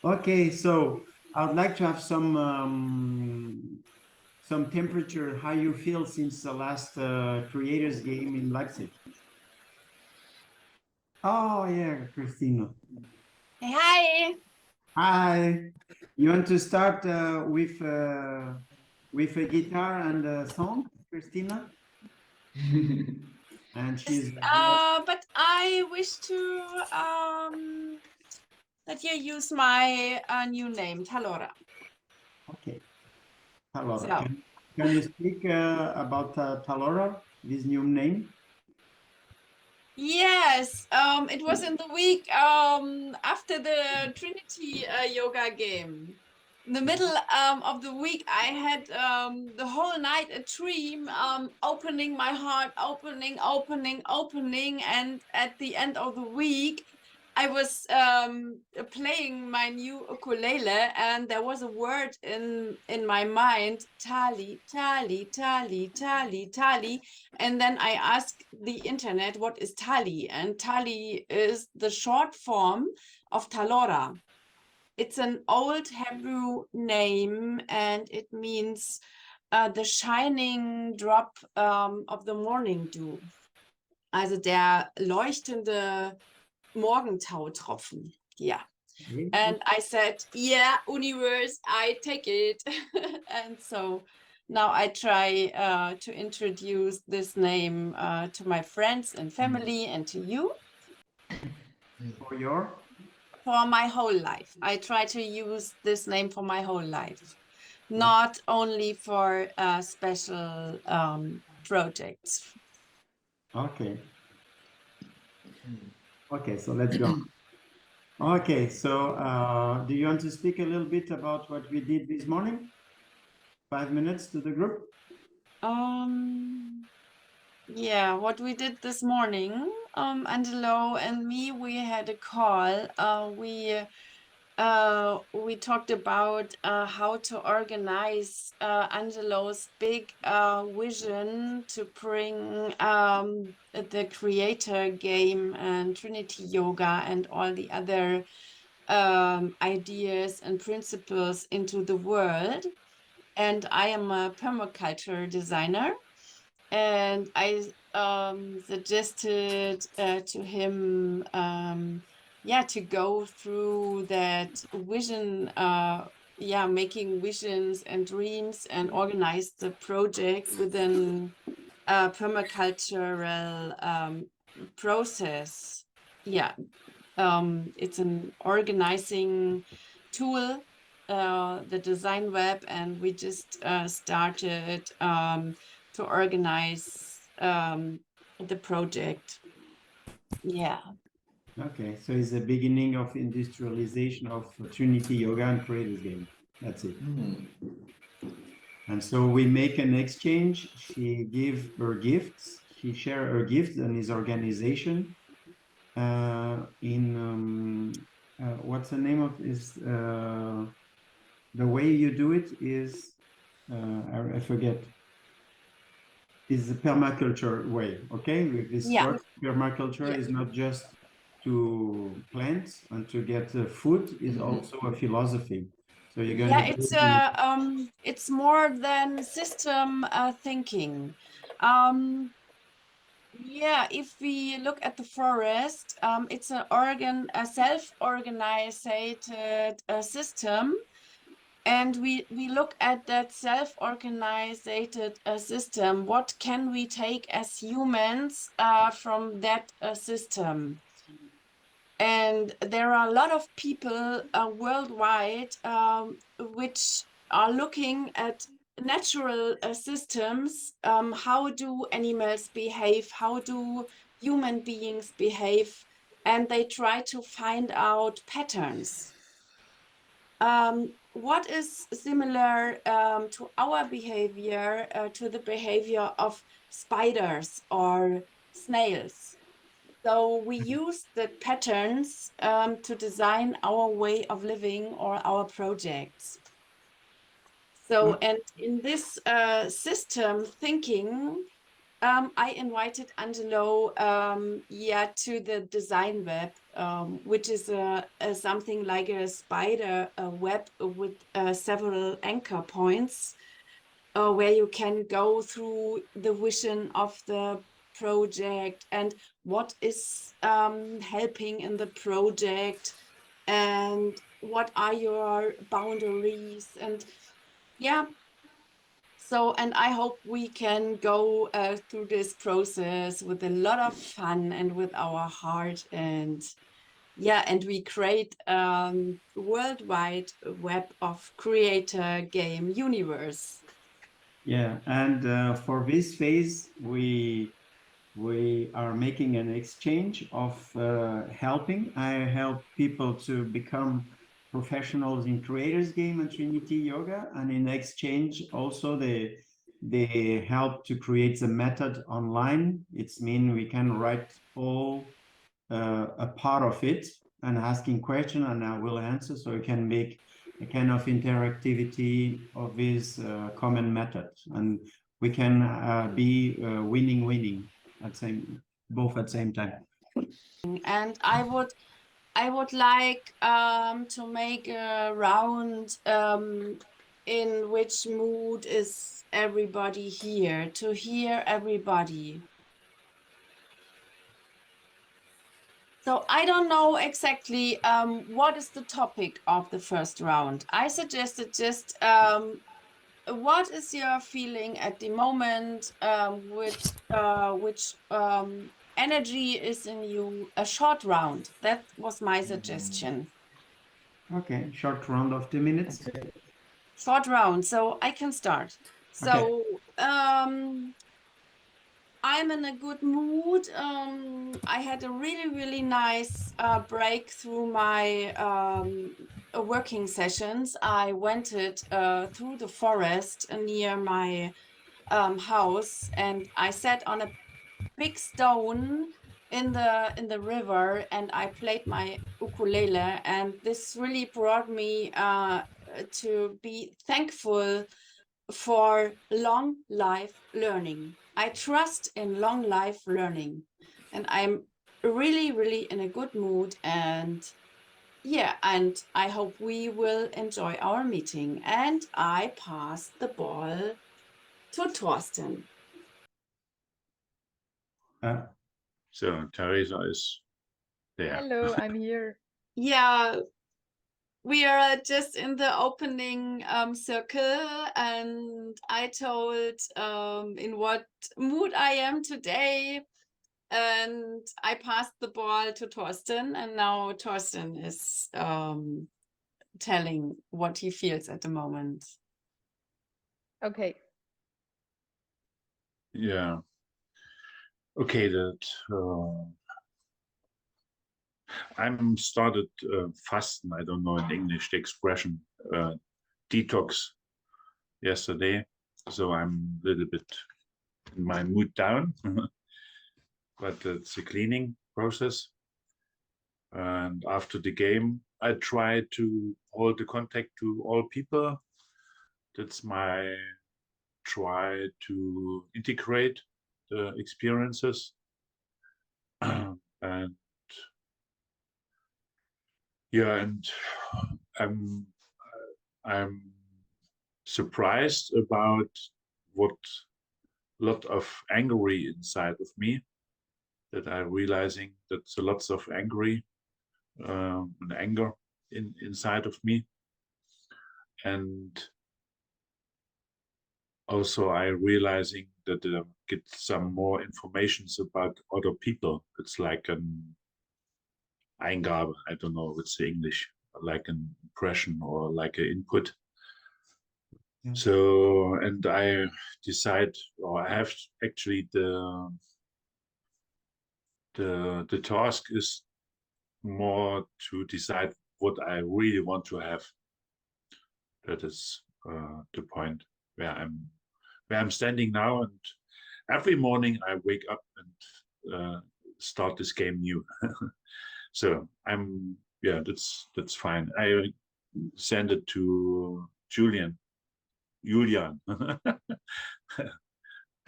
Okay, so I would like to have some temperature, how you feel since the last creators game in Leipzig. Oh yeah, Christina. Hey, hi. Hi. You want to start with a guitar and a song, Christina? And Yes, she's but I wish to that you use my new name, Talora. okay. Talora. So, Can you speak about Talora, this new name? yes, it was in the week after the Trinity yoga game. In the middle of the week, I had the whole night a dream, opening my heart, opening, and at the end of the week, I was playing my new ukulele, and there was a word in my mind, tali, tali, tali, tali, tali, and then I asked the internet, what is tali? And tali is the short form of talora. It's an old Hebrew name, and it means the shining drop of the morning dew. Also der leuchtende Morgentautropfen. Yeah. Okay. And I said, yeah, universe, I take it. And so now I try to introduce this name to my friends and family and to you For your for my whole life. I try to use this name for my whole life, okay. not only for special projects. Okay. Okay, so let's go. Okay, so do you want to speak a little bit about what we did this morning? 5 minutes to the group? Um, yeah, what we did this morning, Angelo and me, we had a call. We talked about how to organize Angelo's big vision to bring the creator game and Trinity Yoga and all the other ideas and principles into the world. And I am a permaculture designer, and I suggested to him, yeah, to go through that vision, yeah, making visions and dreams and organize the project within a permacultural process. Yeah, it's an organizing tool, the design web, and we just started to organize the project. Yeah. Okay, so it's the beginning of industrialization of Trinity Yoga and Creators Game. That's it. And so we make an exchange. She give her gifts. She share her gifts and his organization. In what's the name of is the way you do it is I forget. Is the permaculture way. Okay, with this Yeah. works, permaculture Yeah. is not just to plant and to get food, is also a philosophy. So you're going Yeah, to do it. it's more than system thinking. Um, yeah, if we look at the forest, it's a self-organized system. And we look at that self-organized system. What can we take as humans from that system? And there are a lot of people worldwide which are looking at natural systems. How do animals behave? How do human beings behave? And they try to find out patterns. What is similar to our behavior, to the behavior of spiders or snails? So we use the patterns to design our way of living or our projects. So, Oh, and in this system thinking, I invited Angelo, to the design web, which is something like a spider web with several anchor points, where you can go through the vision of the project and what is helping in the project and what are your boundaries. And yeah, so, and I hope we can go through this process with a lot of fun and with our heart. And yeah, and we create worldwide web of creator game universe. Yeah, and for this phase, we are making an exchange of helping. I help people to become professionals in creators game and Trinity Yoga, and in exchange also they help to create the method online. It's mean we can write all a part of it and asking question, and I will answer, so you can make a kind of interactivity of this common method, and we can be winning at same both at same time. And I would like to make a round in which mood is everybody here, to hear everybody. So I don't know exactly what is the topic of the first round. I suggested just what is your feeling at the moment, which energy is in you, a short round. That was my suggestion. Okay, short round of 2 minutes. Short round, so I can start. Okay. So I'm in a good mood. I had a really nice break through my working sessions. I went through the forest near my house, and I sat on a big stone in the river, and I played my ukulele. And this really brought me to be thankful for long life learning. I trust in long life learning, and I'm really in a good mood. And yeah, and I hope we will enjoy our meeting. And I pass the ball to Thorsten. So Teresa is there. Hello, I'm here. Yeah, we are just in the opening circle, and I told in what mood I am today. And I passed the ball to Thorsten, and now Thorsten is telling what he feels at the moment. Okay. Yeah. Okay, I'm started fasten. I don't know in English the expression detox yesterday, so I'm a little bit in my mood down. But it's a cleaning process. And after the game, I try to hold the contact to all people. That's my try to integrate the experiences. And yeah, and I'm surprised about what lot of angry inside of me, that I'm realizing that there's lots of angry and anger inside of me. And also I realizing that I get some more informations about other people. It's like an Eingabe, I don't know what's the English, like an impression or like an input. Yeah. So, and I decide, or I have actually the task is more to decide what I really want to have. That is the point where I'm standing now, and every morning I wake up and start this game new. So that's fine. I send it to Julian.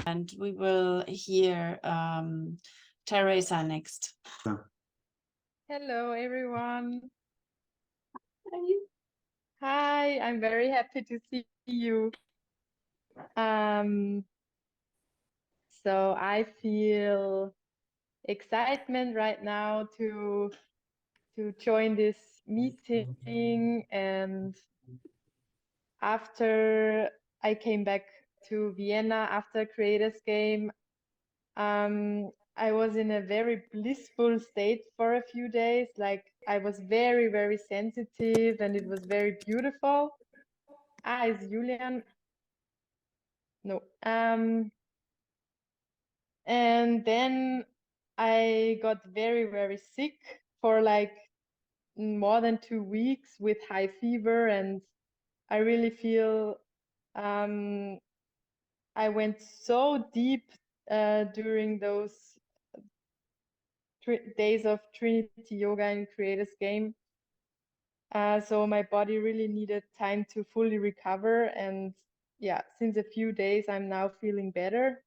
and we will hear Teresa next. Hello, everyone. Hi, I'm very happy to see you. So I feel excitement right now to join this meeting, and after I came back to Vienna after Creators Game, I was in a very blissful state for a few days. Like I was very, very sensitive, and it was very beautiful. Ah, is Julian? No. And then I got very, very sick for like more than 2 weeks with high fever, and I really feel I went so deep during those days of Trinity Yoga and Creators Game. So my body really needed time to fully recover, and yeah, since a few days I'm now feeling better.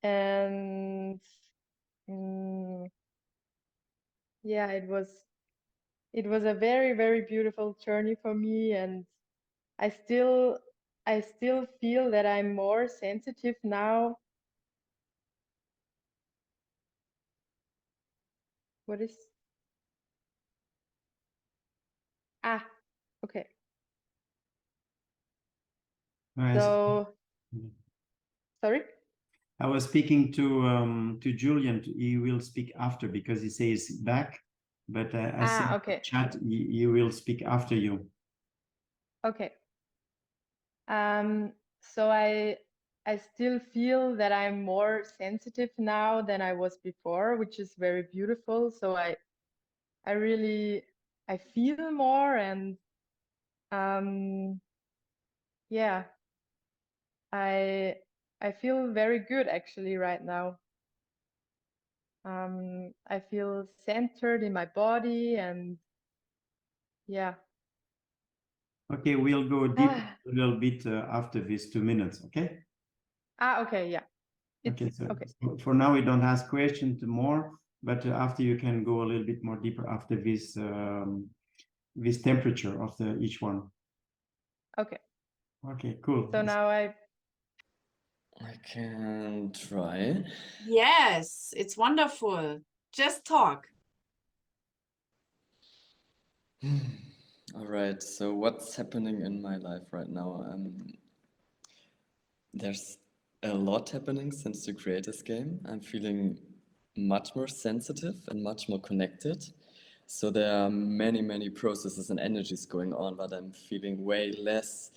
And yeah, it was a very, very beautiful journey for me, and I still feel that I'm more sensitive now. What is okay. So sorry. I was speaking to Julian. He will speak after because he says back, but I said Okay. chat. He will speak after you. Okay. So I still feel that I'm more sensitive now than I was before, which is very beautiful. So I really feel more, and yeah, I feel very good actually right now. I feel centered in my body, and yeah. Okay, we'll go deep a little bit after these 2 minutes. Okay. Okay, yeah. Okay, so for now we don't ask questions more, but after you can go a little bit more deeper after this this temperature of the each one. Okay. Okay, cool. So now I can try. Yes, it's wonderful. Just talk. All right. So what's happening in my life right now? There's a lot happening since the Creators Game. I'm feeling much more sensitive and much more connected. So there are many, many processes and energies going on, but I'm feeling way less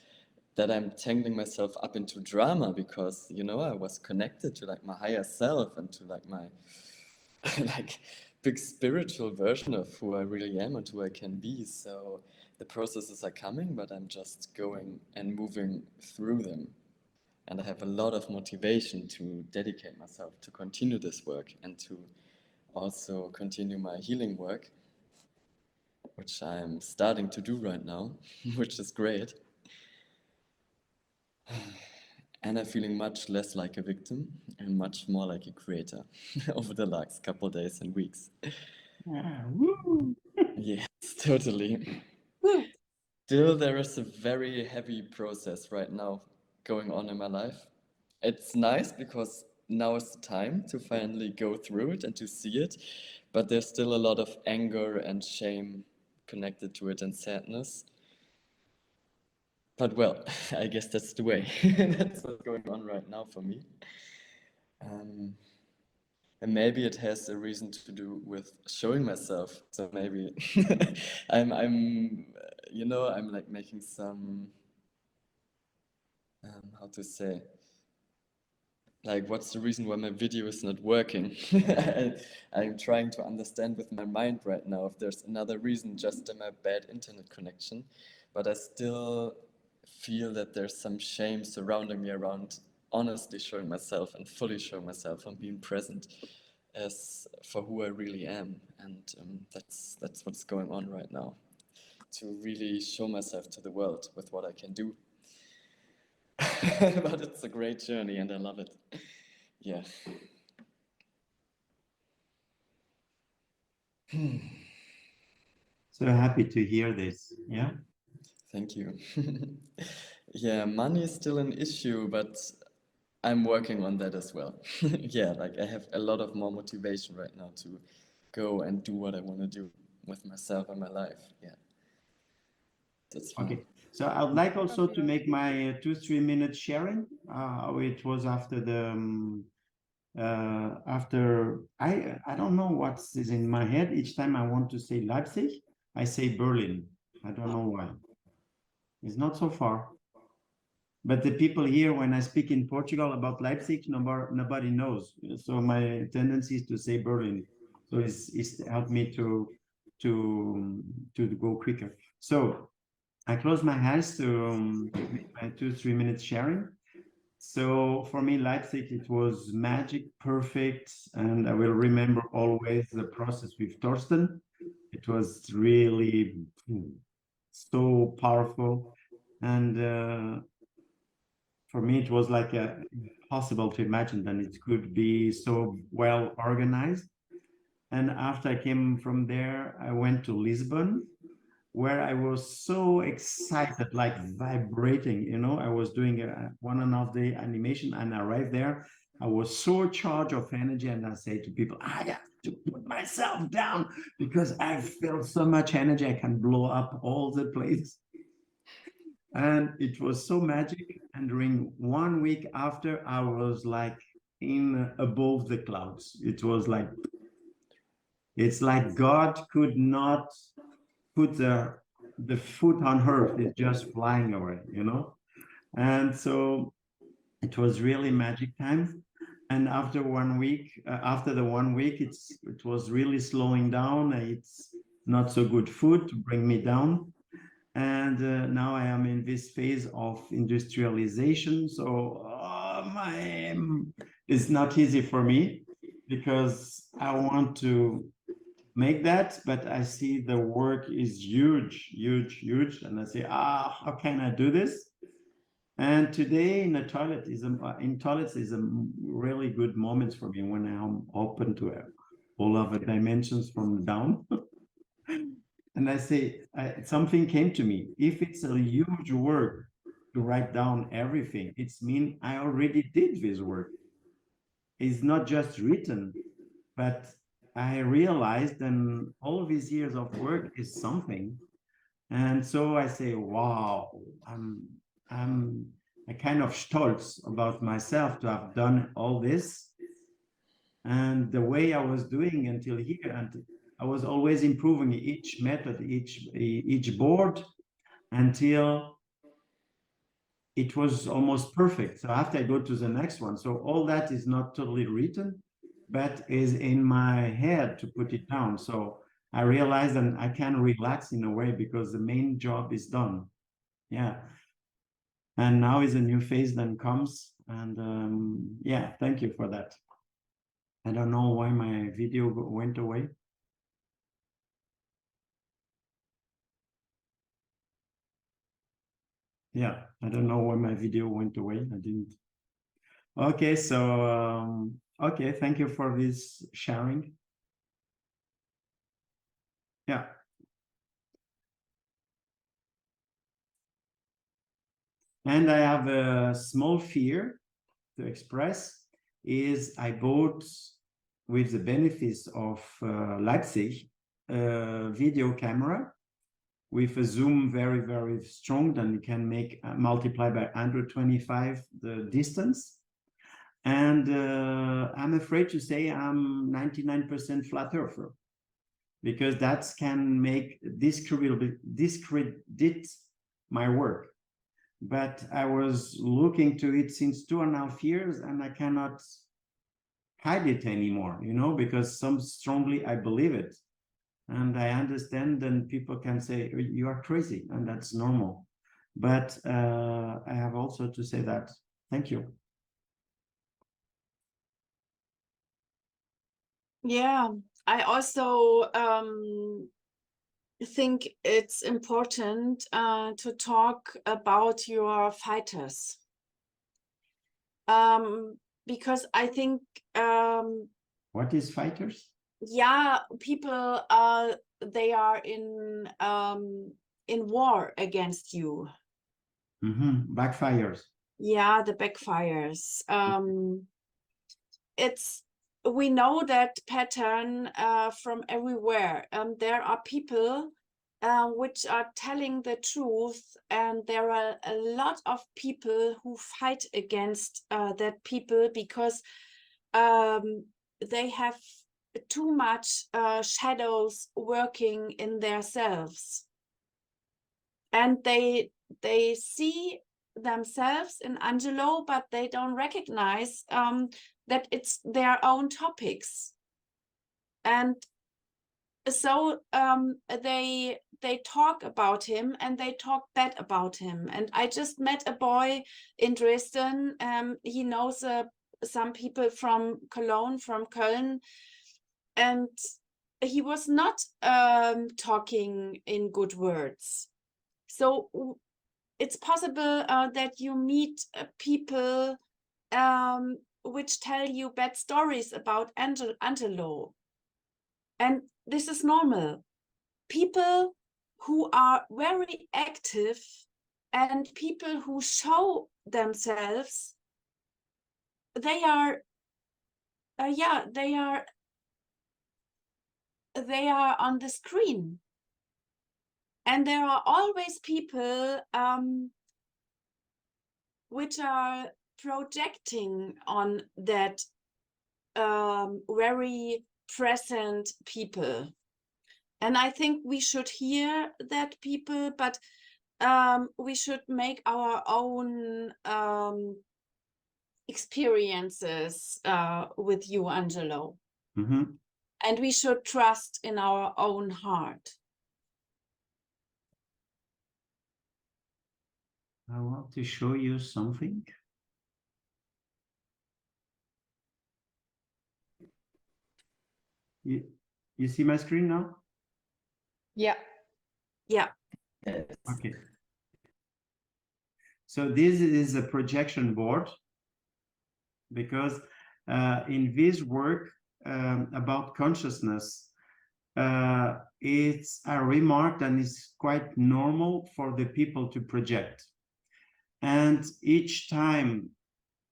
that I'm tangling myself up into drama, because, you know, I was connected to like my higher self and to like my like big spiritual version of who I really am and who I can be. So the processes are coming, but I'm just going and moving through them. And I have a lot of motivation to dedicate myself to continue this work and to also continue my healing work, which I'm starting to do right now, which is great. And I'm feeling much less like a victim and much more like a creator over the last couple of days and weeks. Woo. Yes, totally. Still, there is a very heavy process right now going on in my life. It's nice because now is the time to finally go through it and to see it, but there's still a lot of anger and shame connected to it and sadness. But well, I guess that's the way. That's what's going on right now for me. And maybe it has a reason to do with showing myself. So maybe I'm you know, I'm like making some, how to say, like, what's the reason why my video is not working? I'm trying to understand with my mind right now if there's another reason just in my bad internet connection, but I still feel that there's some shame surrounding me around honestly showing myself and fully showing myself and being present as for who I really am. And that's what's going on right now, to really show myself to the world with what I can do. but it's a great journey and I love it. Yeah. So happy to hear this. Yeah. Thank you. Yeah, money is still an issue, but I'm working on that as well. Yeah, like I have a lot of more motivation right now to go and do what I want to do with myself and my life. Yeah. That's fine. Okay. So I would like also to make my 2-3 minute sharing. It was after the after I don't know what is in my head. Each time I want to say Leipzig, I say Berlin. I don't know why. It's not so far. But the people here, when I speak in Portugal about Leipzig, nobody knows. So my tendency is to say Berlin. So it's helped me to go quicker. So I close my eyes to make my 2-3 minutes sharing. So for me, Leipzig, it was magic, perfect, and I will remember always the process with Torsten. It was really so powerful, and for me, it was like impossible to imagine that it could be so well organized. And after I came from there, I went to Lisbon, where I was so excited, like vibrating, you know. I was doing a 1.5 day animation and I arrived there. I was so charged of energy, and I say to people, I have to put myself down because I felt so much energy, I can blow up all the place. And it was so magic. And during 1 week after, I was like in above the clouds. It was like, it's like God could not put the foot on earth, it's just flying away, you know. And so it was really magic time. And after 1 week, after the 1 week, it was really slowing down. It's not so good food to bring me down. And now I am in this phase of industrialization. So it's not easy for me because I want to make that, but I see the work is huge, huge, huge. And I say, how can I do this? And today in toilets is a really good moment for me when I'm open to all of the dimensions from down. And I say, something came to me. If it's a huge work to write down everything, it's mean I already did this work. It's not just written, but I realized then all these years of work is something. And so I say, wow, I'm a kind of stolz about myself to have done all this. And the way I was doing until here, and I was always improving each method, each board, until it was almost perfect. So after I go to the next one, so all that is not totally written, but is in my head to put it down. So I realized that I can relax in a way because the main job is done. Yeah. And now is a new phase that comes. And yeah, thank you for that. I don't know why my video went away. Yeah, I don't know why my video went away. I didn't. Okay, so okay, thank you for this sharing. Yeah. And I have a small fear to express is I bought with the benefits of Leipzig a video camera with a zoom very, very strong, then you can make multiply by 125 the distance. And I'm afraid to say I'm 99% flat earther because that can make discredit my work. But I was looking to it since 2.5 years and I cannot hide it anymore, you know, because some strongly I believe it. And I understand then people can say, you are crazy, and that's normal. But I have also to say that, thank you. Yeah, I also think it's important to talk about your fighters. because I think What is fighters? yeah, people they are in war against you. Backfires. Yeah, the backfires. We know that pattern from everywhere. There are people which are telling the truth, and there are a lot of people who fight against that people because they have too much shadows working in themselves, and they see themselves in Angelo, but they don't recognize that it's their own topics. And so they talk about him, and they talk bad about him. And I just met a boy in Dresden. He knows some people from Cologne, from Köln, and he was not talking in good words. So it's possible that you meet people which tell you bad stories about Angelo. And this is normal. People who are very active and people who show themselves, they are on the screen. And there are always people which are projecting on that very present people. And I think we should hear that people, but we should make our own experiences with you, Angelo. And we should trust in our own heart. I want to show you something. You see my screen now? Yeah. Yeah. Okay. So this is a projection board, because in this work about consciousness, it's a remark that is quite normal for the people to project. And each time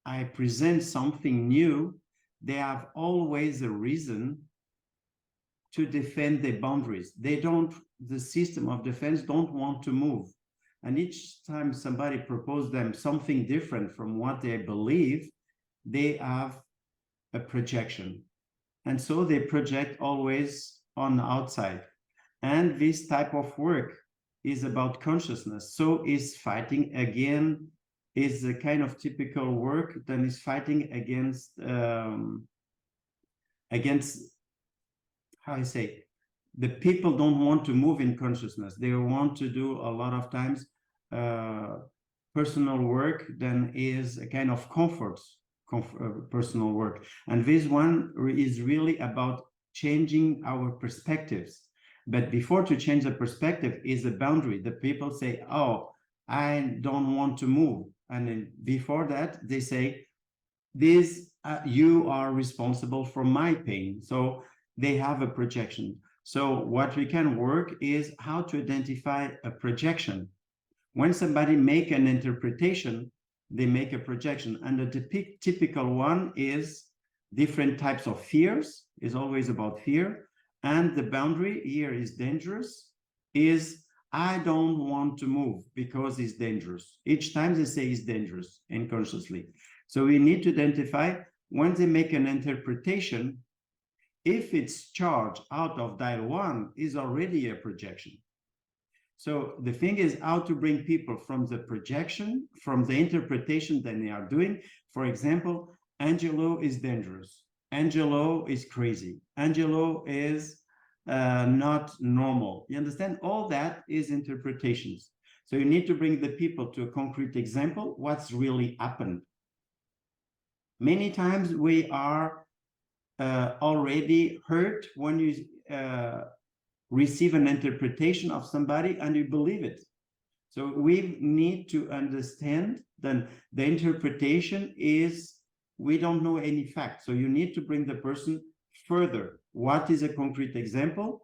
I present something new, they have always a reason to defend their boundaries. The system of defense don't want to move. And each time somebody proposes them something different from what they believe, they have a projection. And so they project always on the outside. And this type of work is about consciousness. So is fighting again, is a kind of typical work that is fighting against how I say, the people don't want to move in consciousness. They want to do a lot of times personal work, then is a kind of personal work. And this one is really about changing our perspectives. But before to change the perspective is a boundary. The people say, oh, I don't want to move. And then before that, they say, this, you are responsible for my pain. So they have a projection. So what we can work is how to identify a projection. When somebody make an interpretation, they make a projection. And the typical one is different types of fears, is always about fear. And the boundary here is dangerous, is I don't want to move because it's dangerous. Each time they say it's dangerous unconsciously. So we need to identify when they make an interpretation, if it's charged out of dial 1 is already a projection. So the thing is how to bring people from the projection, from the interpretation that they are doing. For example, Angelo is dangerous. Angelo is crazy. Angelo is not normal. You understand? All that is interpretations. So you need to bring the people to a concrete example, what's really happened. Many times we are already hurt when you receive an interpretation of somebody and you believe it. So we need to understand that the interpretation is, we don't know any fact. So you need to bring the person further. What is a concrete example?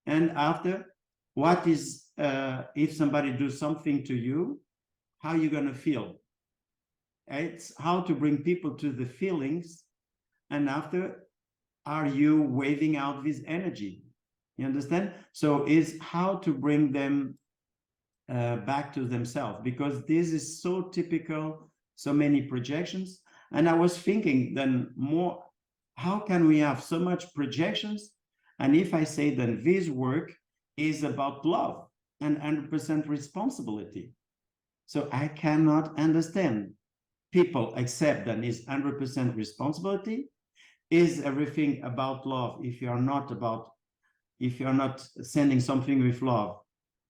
And after, what is, if somebody does something to you, how you going to feel? It's how to bring people to the feelings. And after, are you waving out this energy? You understand? So is how to bring them back to themselves, because this is so typical, so many projections. And I was thinking then more, how can we have so much projections? And if I say then this work is about love and 100% responsibility. So I cannot understand people accept that is 100% responsibility. Is everything about love? If you're not sending something with love,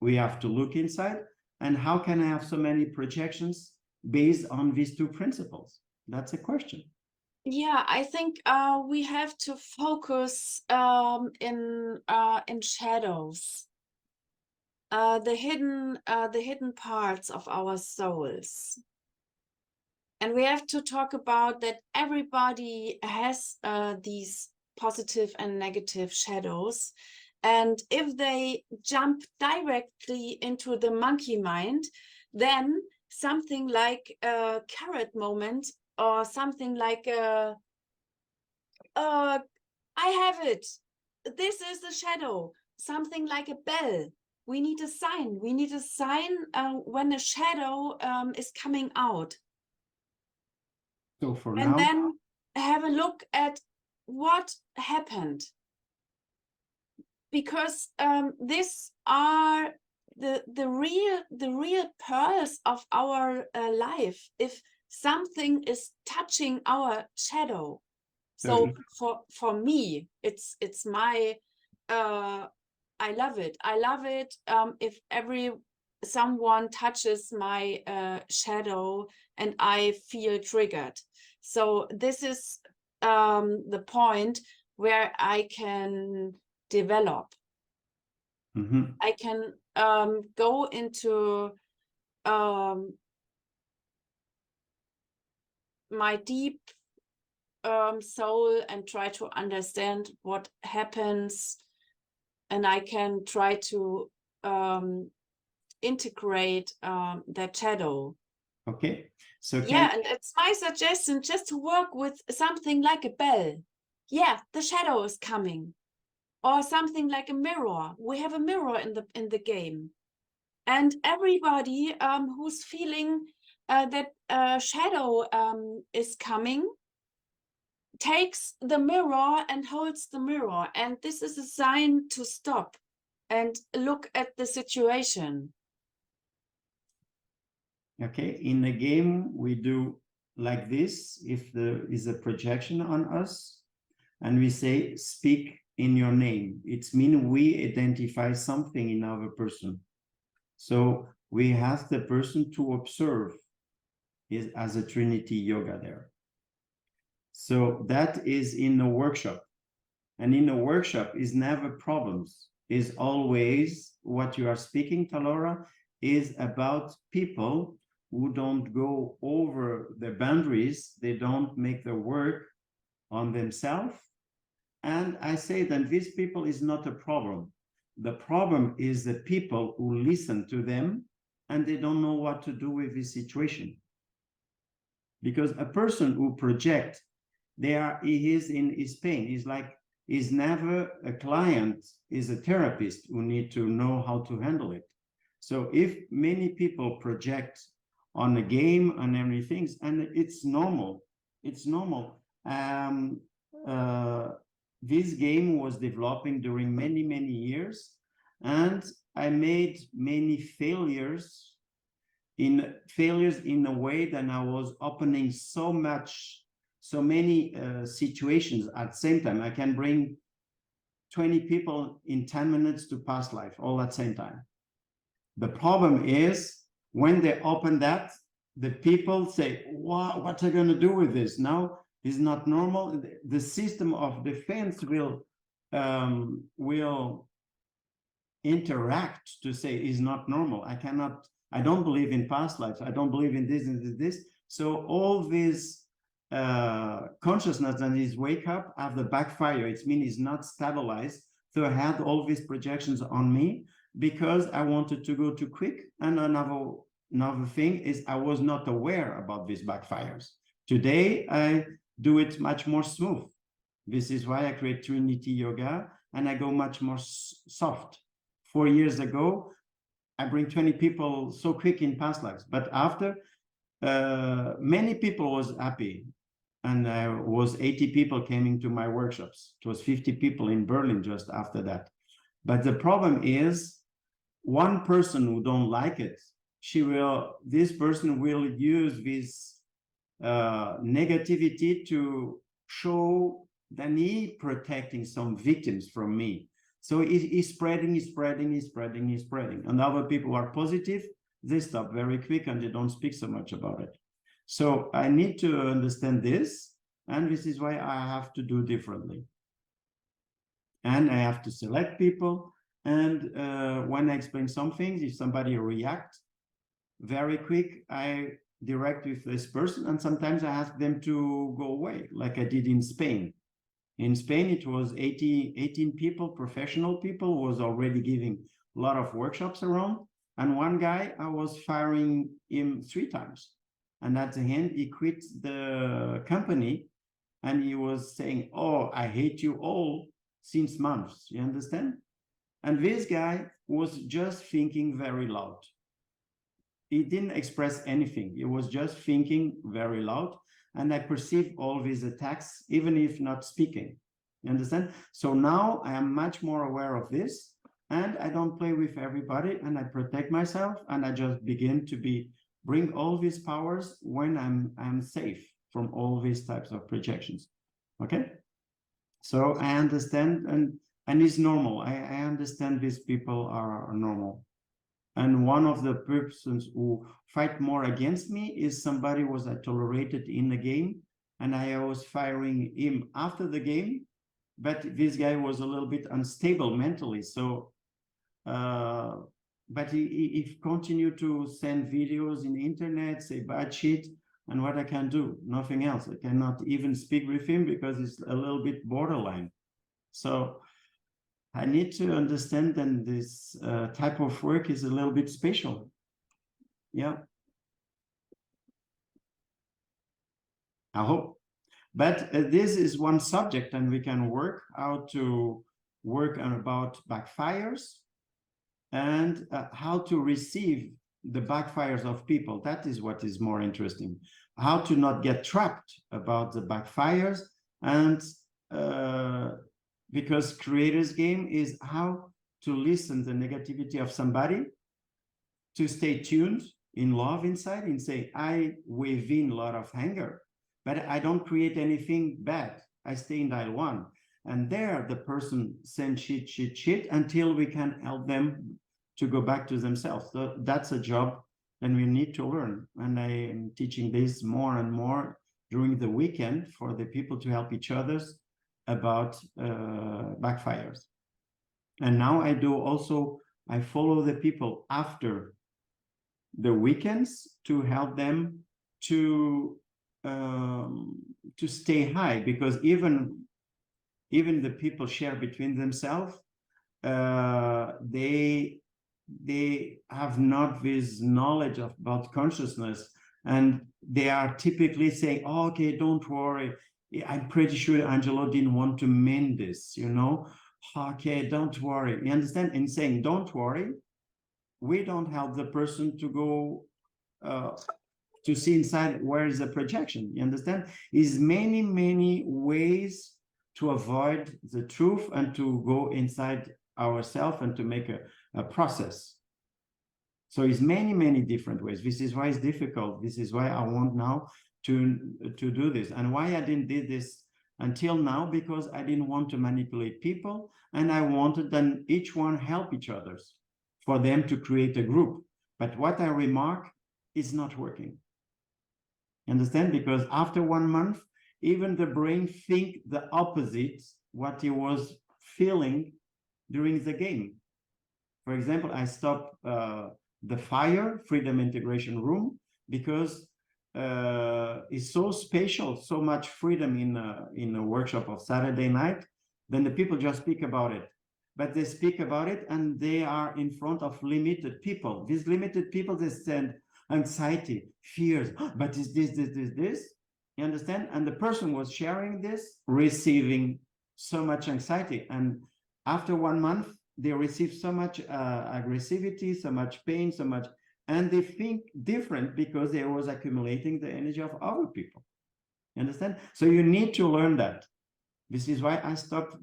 we have to look inside. And how can I have so many projections based on these two principles? That's a question. Yeah, I think we have to focus in shadows, the hidden parts of our souls. And we have to talk about that everybody has these positive and negative shadows. And if they jump directly into the monkey mind, then something like a carrot moment or something like a, I have it. This is the shadow. Something like a bell. We need a sign. We need a sign when a shadow is coming out. So for And now, then have a look at what happened, because these are the real pearls of our life. If something is touching our shadow, so for me, it's my I love it. I love it if someone touches my shadow and I feel triggered. So this is the point where I can develop. I can go into my deep soul and try to understand what happens, and I can try to integrate that shadow. Okay, so yeah, and it's my suggestion just to work with something like a bell. Yeah, the shadow is coming, or something like a mirror. We have a mirror in the game, and everybody who's feeling that shadow is coming takes the mirror and holds the mirror, and this is a sign to stop and look at the situation. Okay, in a game, we do like this. If there is a projection on us and we say, speak in your name, it means we identify something in our person. So we ask the person to observe as a Trinity yoga there. So that is in the workshop. And in the workshop is never problems, is always what you are speaking, Talora, is about people who don't go over the boundaries, they don't make the work on themselves. And I say that these people is not a problem. The problem is the people who listen to them and they don't know what to do with this situation. Because a person who projects, he is in his pain. He's never a client, is a therapist who need to know how to handle it. So if many people project on a game and everything, and it's normal. It's normal. This game was developing during many, many years, and I made many failures in a way that I was opening so many situations at the same time. I can bring 20 people in 10 minutes to past life all at the same time. The problem is when they open that, the people say, wow, what are you going to do with this? Now is not normal. The system of defense will interact to say is not normal. I cannot I don't believe in past lives. I don't believe in this and this. So all this consciousness and this wake up have the backfire. It means it's not stabilized. So I had all these projections on me because I wanted to go too quick. And another thing is I was not aware about these backfires. Today, I do it much more smooth. This is why I create Trinity Yoga, and I go much more soft. 4 years ago, I bring 20 people so quick in past lives, but after, many people was happy, and was 80 people coming to my workshops. It was 50 people in Berlin just after that. But the problem is, one person who don't like it, this person will use this negativity to show that he protecting some victims from me. So he's spreading. And other people are positive, they stop very quick and they don't speak so much about it. So I need to understand this, and this is why I have to do differently. And I have to select people. And when I explain some things, if somebody reacts very quick, I direct with this person, and sometimes I ask them to go away, like I did in Spain. In Spain, it was 18 people, professional people, was already giving a lot of workshops around. And one guy, I was firing him 3 times. And at the end, he quit the company, and he was saying, "Oh, I hate you all since months." You understand? And this guy was just thinking very loud. He didn't express anything. He was just thinking very loud. And I perceive all these attacks, even if not speaking. You understand? So now I am much more aware of this, and I don't play with everybody, and I protect myself, and I just begin to bring all these powers when I'm safe from all these types of projections. Okay? So I understand, and it's normal. I understand these people are normal. And one of the persons who fight more against me is somebody was I tolerated in the game, and I was firing him after the game, but this guy was a little bit unstable mentally. So, but he continued to send videos in the internet, say bad shit, and what I can do, nothing else. I cannot even speak with him because it's a little bit borderline. So I need to understand that this type of work is a little bit special. Yeah. I hope. But this is one subject, and we can work how to work on about backfires and how to receive the backfires of people. That is what is more interesting. How to not get trapped about the backfires, and because creators game is how to listen the negativity of somebody, to stay tuned in love inside and say, I wave in a lot of anger, but I don't create anything bad. I stay in dial 1. And there the person sends shit until we can help them to go back to themselves. So that's a job that we need to learn. And I am teaching this more and more during the weekend for the people to help each other about backfires. And now I do also, I follow the people after the weekends to help them to stay high, because even the people share between themselves, they have not this knowledge about consciousness, and they are typically saying, oh, okay, don't worry, I'm pretty sure Angelo didn't want to mean this, you know, okay, don't worry, you understand? And saying don't worry, we don't help the person to go to see inside where is the projection. You understand? Is many ways to avoid the truth and to go inside ourselves and to make a process. So it's many different ways. This is why it's difficult. This is why I want now to do this, and why I didn't do this until now, because I didn't want to manipulate people, and I wanted then each one help each others for them to create a group. But what I remark is not working. Understand? Because after 1 month, even the brain think the opposite what he was feeling during the game. For example, I stopped the fire freedom integration room, because it's so spatial, so much freedom in a workshop of Saturday night. Then the people just speak about it, but they speak about it and they are in front of limited people. These limited people, they send anxiety, fears, but is this? You understand? And the person was sharing this, receiving so much anxiety. And after 1 month, they receive so much aggressivity, so much pain, so much, and they think different because they was accumulating the energy of other people. You understand? So you need to learn that. This is why I stopped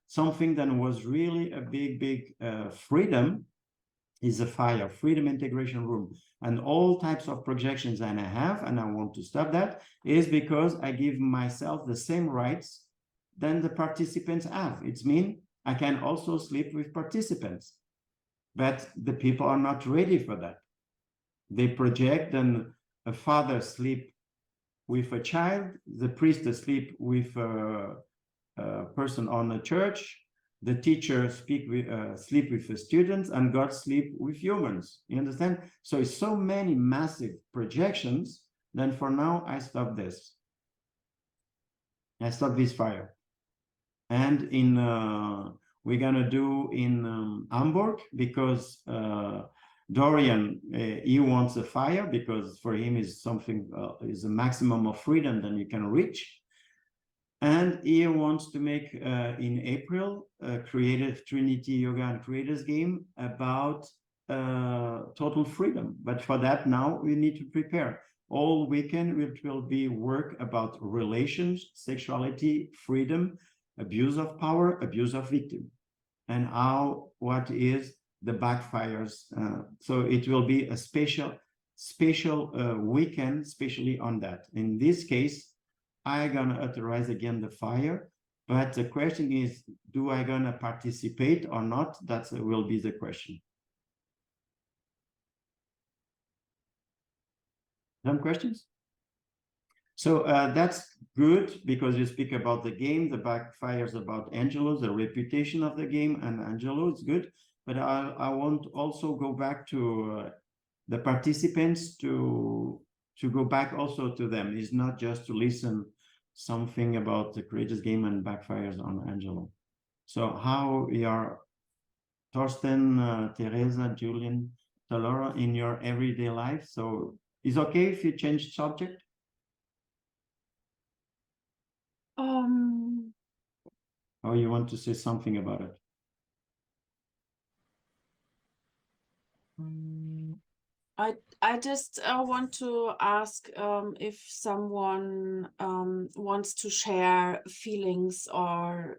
something that was really a big freedom is a fire freedom integration room, and all types of projections that I have, and I want to stop that, is because I give myself the same rights than the participants have. It's mean I can also sleep with participants, but the people are not ready for that. They project, and a father sleep with a child, the priest sleep with a person on a church, the teacher sleep with the students, and God sleep with humans. You understand? So it's so many massive projections. Then for now, I stop this. I stop this fire. And we're gonna do in Hamburg, because Dorian, he wants a fire, because for him is something is a maximum of freedom that you can reach. And he wants to make in April a creative Trinity Yoga and Creators game about total freedom. But for that, now we need to prepare. All weekend it will be work about relations, sexuality, freedom, abuse of power, abuse of victim, and what is the backfires. So it will be a special weekend, especially on that. In this case, I'm gonna authorize again the fire, but the question is, do I gonna participate or not? That will be the question. Some questions? So that's good, because you speak about the game, the backfires about Angelo, the reputation of the game, and Angelo is good. But I want also go back to the participants, to go back also to them. It's not just to listen something about the Creators game and backfires on Angelo. So how you are, Torsten, Teresa, Julian, Talora, in your everyday life? So it's okay if you change subject? Or you want to say something about it? I just want to ask if someone wants to share feelings or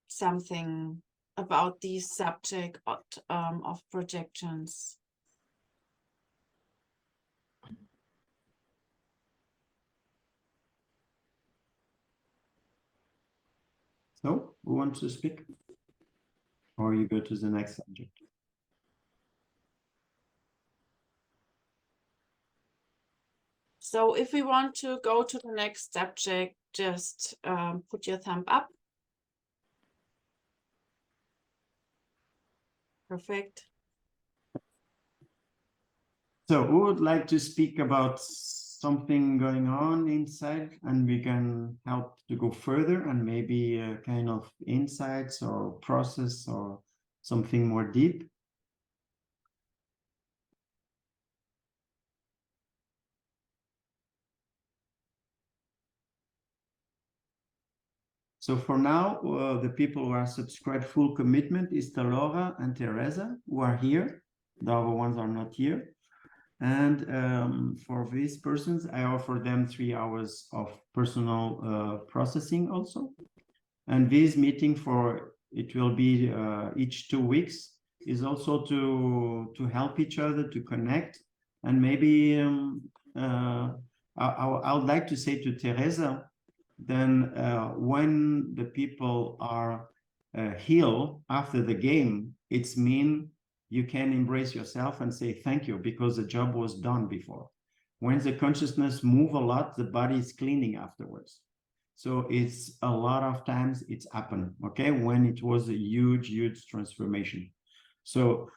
something about the subject of projections. So who wants to speak? Or you go to the next subject? So if we want to go to the next subject, just put your thumb up. Perfect. So who would like to speak about something going on inside, and we can help to go further, and maybe kind of insights or process or something more deep? So for now, the people who are subscribed full commitment is Talora and Teresa, who are here. The other ones are not here. And for these persons, I offer them 3 hours of personal processing also. And this meeting it will be each 2 weeks, is also to help each other, to connect. And maybe I would like to say to Teresa, then when the people are healed after the game, it's mean you can embrace yourself and say thank you, because the job was done before. When the consciousness move a lot, the body is cleaning afterwards. So it's a lot of times it's happened, okay, when it was a huge transformation. So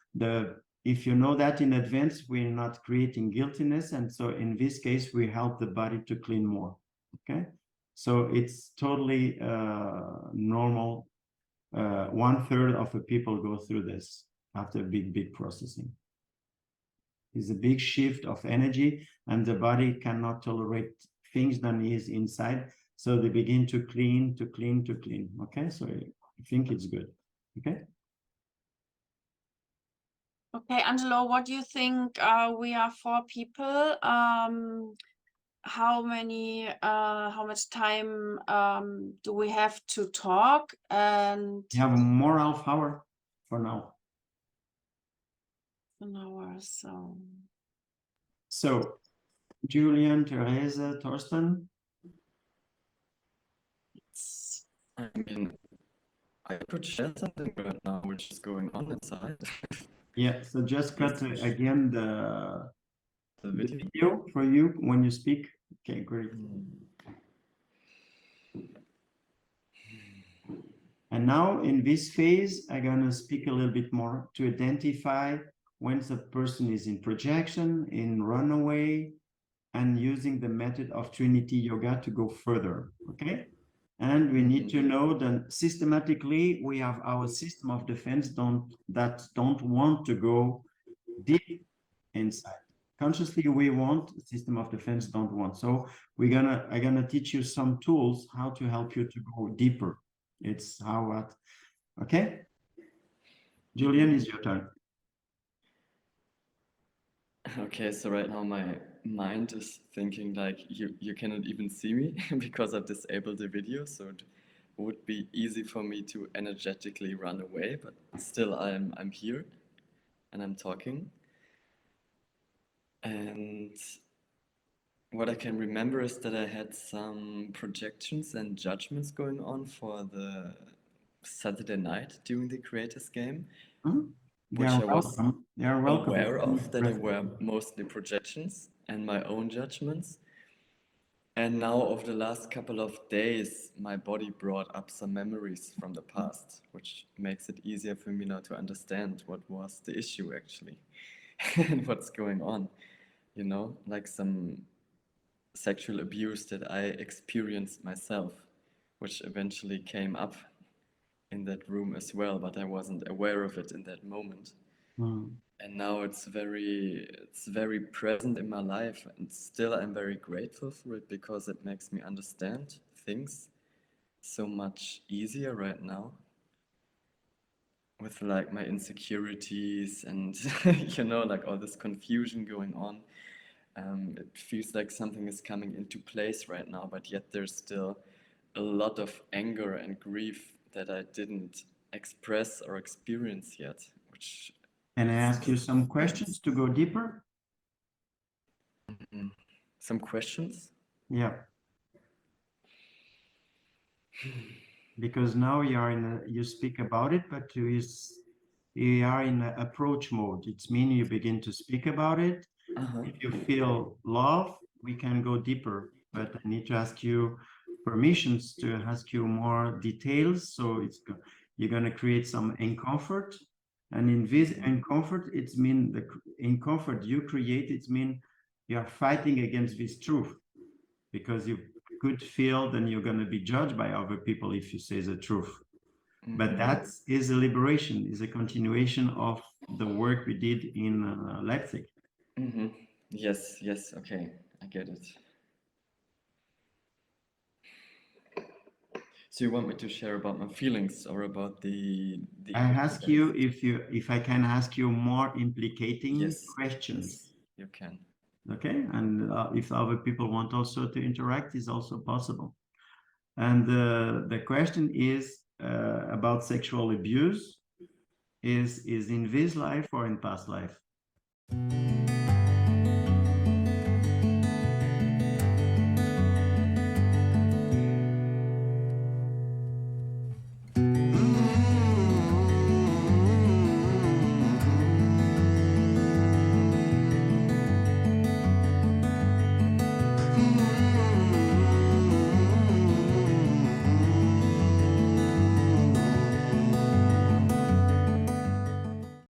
if you know that in advance, we're not creating guiltiness. And so in this case, we help the body to clean more. Okay. So it's totally normal. 1/3 of the people go through this after big processing. It's a big shift of energy, and the body cannot tolerate things that is inside. So they begin to clean, to clean, to clean. Okay, so I think it's good. Okay. Okay, Angelo, what do you think? We are 4 people. How much time do we have to talk? And You have more half hour for now. an hour, so. So, Julian, Teresa, Torsten. I mean, I could share something right now, which is going on inside. Yeah, so just cut again the video. video for you when you speak. Okay, great. And now in this phase, I'm gonna speak a little bit more to identify when the person is in projection, in runaway, and using the method of Trinity Yoga to go further, okay? And we need to know that systematically we have our system of defense that don't want to go deep inside. Consciously we want, system of defense don't want. So I'm gonna teach you some tools how to help you to go deeper. It's how okay? Julian, is your turn. Okay, so right now my mind is thinking like you cannot even see me because I've disabled the video, so it would be easy for me to energetically run away, but still I'm here and I'm talking. And what I can remember is that I had some projections and judgments going on for the Saturday night during the creators game, which I was aware of, that they were mostly projections and my own judgments. And now over the last couple of days, my body brought up some memories from the past, which makes it easier for me now to understand what was the issue actually and what's going on, you know, like some sexual abuse that I experienced myself, which eventually came up in that room as well, but I wasn't aware of it in that moment. And now it's very present in my life, and still I'm very grateful for it because it makes me understand things so much easier right now with like my insecurities and you know, like all this confusion going on. It feels like something is coming into place right now, but yet there's still a lot of anger and grief that I didn't express or experience yet, which... Can I ask you some questions to go deeper? Some questions? Yeah. Because now you speak about it, but you are in an approach mode. It's mean you begin to speak about it. If you feel love, we can go deeper, but I need to ask you permissions to ask you more details. So you're going to create some discomfort, and in this discomfort, it's mean the discomfort you create. It's mean you are fighting against this truth, because you could feel then you're going to be judged by other people if you say the truth. But that is a liberation, is a continuation of the work we did in Leipzig. Yes, okay, I get it. So you want me to share about my feelings or about the I ask you if I can ask you more implicating questions. Yes, you can. Okay, and if other people want also to interact, is also possible. And the question is about sexual abuse. Is in this life or in past life?